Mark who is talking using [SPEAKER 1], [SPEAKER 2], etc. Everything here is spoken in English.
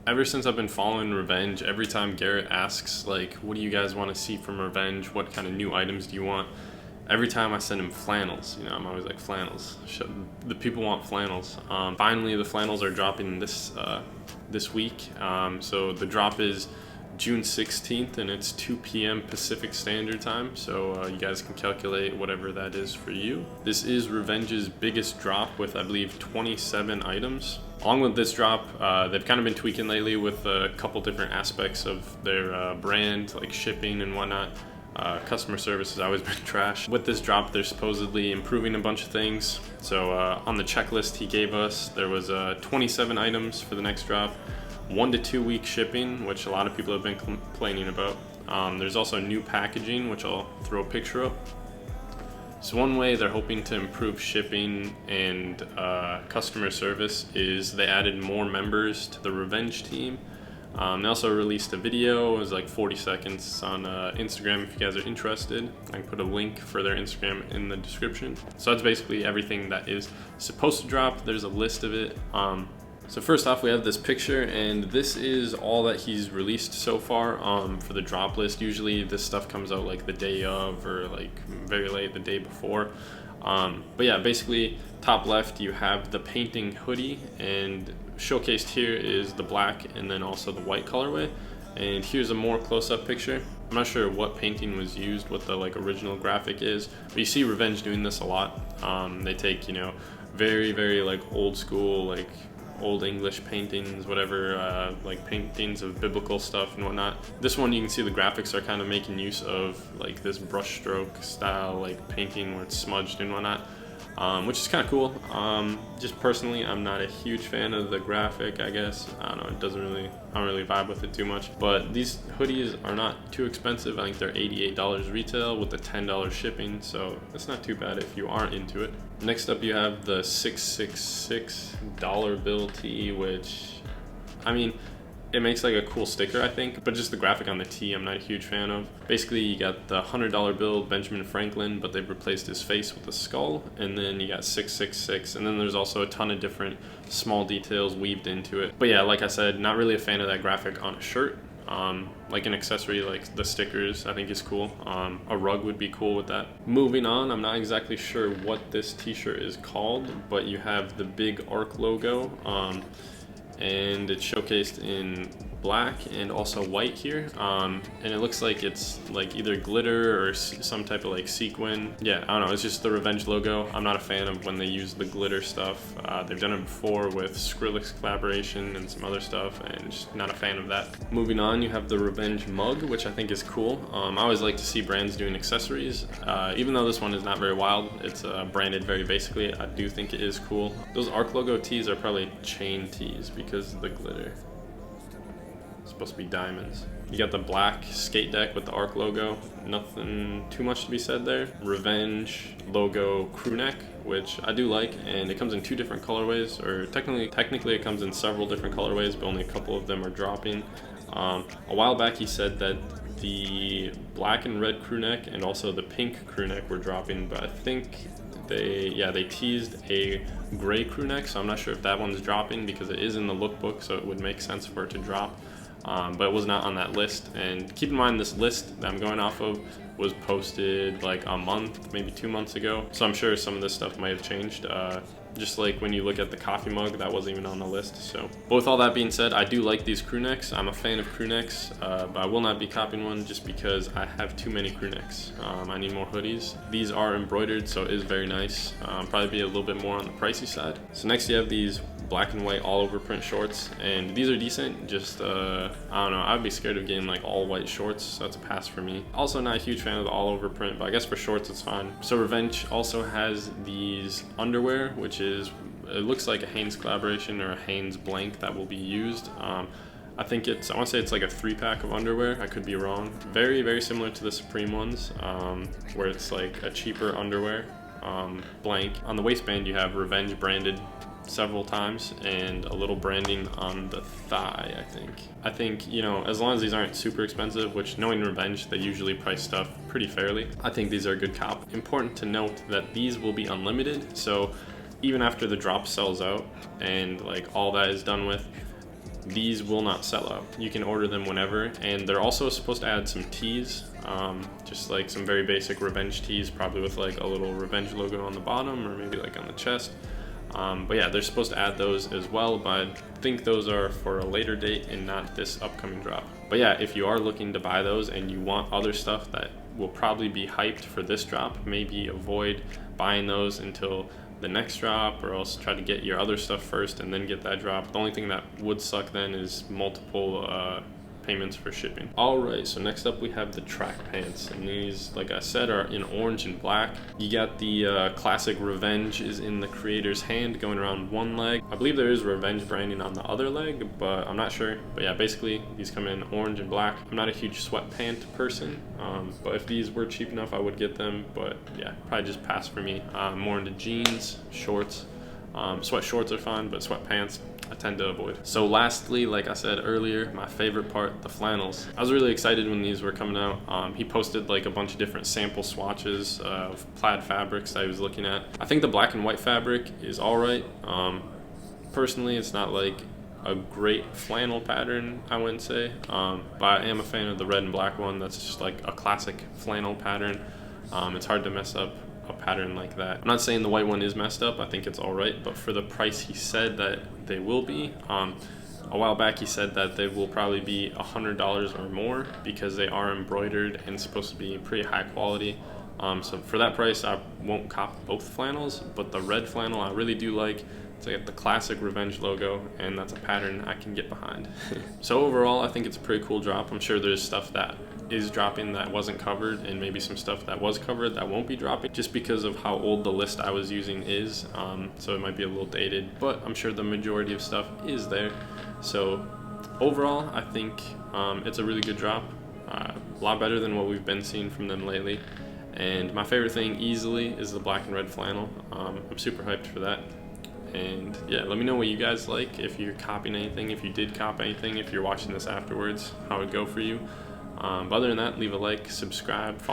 [SPEAKER 1] Ever since I've been following Revenge, every time Garrett asks, like, what do you guys want to see from Revenge? What kind of new items do you want? Every time I send him flannels, you know, I'm always like, flannels. The people want flannels. Finally, the flannels are dropping this week. So the drop is June 16th, and it's 2 p.m. Pacific Standard Time. So you guys can calculate whatever that is for you. This is Revenge's biggest drop with, I believe, 27 items. Along with this drop, they've kind of been tweaking lately with a couple different aspects of their brand, like shipping and whatnot. Customer service has always been trash. With this drop, they're supposedly improving a bunch of things. So on the checklist he gave us, there was 27 items for the next drop, 1 to 2 week shipping, which a lot of people have been complaining about. There's also new packaging, which I'll throw a picture up. So one way they're hoping to improve shipping and customer service is they added more members to the Revenge team. They also released a video. It was like 40 seconds on Instagram if you guys are interested. I can put a link for their Instagram in the description. So that's basically everything that is supposed to drop. There's a list of it. So first off, we have this picture, and this is all that he's released so far for the drop list. Usually this stuff comes out like the day of or like very late the day before. But yeah, basically top left you have the painting hoodie, and showcased here is the black and then also the white colorway. And here's a more close-up picture. I'm not sure what painting was used, what the like original graphic is, but you see Revenge doing this a lot. They take, you know, very like old school, like old English paintings, whatever, like paintings of biblical stuff and whatnot. This one, you can see the graphics are kind of making use of like this brushstroke style like painting where it's smudged and whatnot, which is kind of cool. Just personally, I'm not a huge fan of the graphic, I guess. I don't know, I don't really vibe with it too much. But these hoodies are not too expensive. I think they're $88 retail with the $10 shipping, so it's not too bad if you aren't into it. Next up, you have the $666 bill tee, which, I mean, it makes like a cool sticker, I think, but just the graphic on the tee I'm not a huge fan of. Basically, you got the $100 bill Benjamin Franklin, but they've replaced his face with a skull, and then you got 666, and then there's also a ton of different small details weaved into it. But yeah, like I said, not really a fan of that graphic on a shirt. Like an accessory, like the stickers, I think is cool. A rug would be cool with that. Moving on, I'm not exactly sure what this t-shirt is called, but you have the big Arc logo, and it's showcased in black and also white here, and it looks like it's like either glitter or some type of like sequin. Yeah, I don't know, it's just the Revenge logo. I'm not a fan of when they use the glitter stuff. They've done it before with Skrillex collaboration and some other stuff, and just not a fan of that. Moving on, you have the Revenge mug, which I think is cool. I always like to see brands doing accessories. Even though this one is not very wild, it's branded very basically, I do think it is cool. Those Arc logo tees are probably chain tees because of the glitter. It's supposed to be diamonds. You got the black skate deck with the Arc logo. Nothing too much to be said there. Revenge logo Crewneck, which I do like, and it comes in 2 different colorways, or technically it comes in several different colorways, but only a couple of them are dropping. A while back he said that the black and red crewneck and also the pink crewneck were dropping, but I think they teased a gray crewneck, so I'm not sure if that one's dropping because it is in the lookbook, so it would make sense for it to drop. But it was not on that list. And keep in mind, this list that I'm going off of was posted like a month, maybe 2 months ago. So I'm sure some of this stuff might have changed. Just like when you look at the coffee mug, that wasn't even on the list. So, but with all that being said, I do like these crewnecks. I'm a fan of crewnecks, but I will not be copying one just because I have too many crewnecks. I need more hoodies. These are embroidered, so it is very nice. Probably be a little bit more on the pricey side. So next you have these black and white all over print shorts, and these are decent. Just I don't know, I'd be scared of getting like all white shorts, so that's a pass for me. Also not a huge fan of the all over print, but I guess for shorts it's fine. So Revenge also has these underwear, which is, it looks like a Hanes collaboration or a Hanes blank that will be used. I want to say it's like a 3-pack of underwear. I could be wrong. Very, very similar to the Supreme ones, where it's like a cheaper underwear, blank. On the waistband you have Revenge branded several times and a little branding on the thigh, I think, you know, as long as these aren't super expensive, which knowing Revenge, they usually price stuff pretty fairly, I think these are a good cop. Important to note that these will be unlimited, so even after the drop sells out and like all that is done with, these will not sell out. You can order them whenever, and they're also supposed to add some tees, just like some very basic revenge tees, probably with like a little revenge logo on the bottom or maybe like on the chest. But yeah, they're supposed to add those as well, but I think those are for a later date and not this upcoming drop. But yeah, if you are looking to buy those and you want other stuff that will probably be hyped for this drop, maybe avoid buying those until the next drop, or else try to get your other stuff first and then get that drop. The only thing that would suck then is multiple payments for shipping. Alright, so next up we have the track pants, and these, like I said, are in orange and black. You got the classic Revenge is in the creator's hand going around one leg. I believe there is Revenge branding on the other leg, but I'm not sure. But yeah, basically these come in orange and black. I'm not a huge sweatpant person, but if these were cheap enough I would get them, but yeah, probably just pass for me. More into jeans, shorts. Sweat shorts are fine, but sweatpants I tend to avoid. So lastly, like I said earlier, my favorite part, the flannels. I was really excited when these were coming out. He posted like a bunch of different sample swatches of plaid fabrics that I was looking at. I think the black and white fabric is alright. Personally, it's not like a great flannel pattern, I wouldn't say, but I am a fan of the red and black one. That's just like a classic flannel pattern. It's hard to mess up a pattern like that. I'm not saying the white one is messed up, I think it's alright, but for the price he said that they will be, a while back he said that they will probably be $100 or more because they are embroidered and supposed to be pretty high quality. So for that price I won't cop both flannels, but the red flannel I really do like. It's like the classic Revenge logo, and that's a pattern I can get behind. So overall, I think it's a pretty cool drop. I'm sure there's stuff that is dropping that wasn't covered, and maybe some stuff that was covered that won't be dropping, just because of how old the list I was using is. So it might be a little dated, but I'm sure the majority of stuff is there. So overall, I think it's a really good drop. A lot better than what we've been seeing from them lately. And my favorite thing easily is the black and red flannel. I'm super hyped for that. And yeah, let me know what you guys like, if you're copying anything, if you did cop anything, if you're watching this afterwards, how it would go for you. But other than that, leave a like, subscribe, follow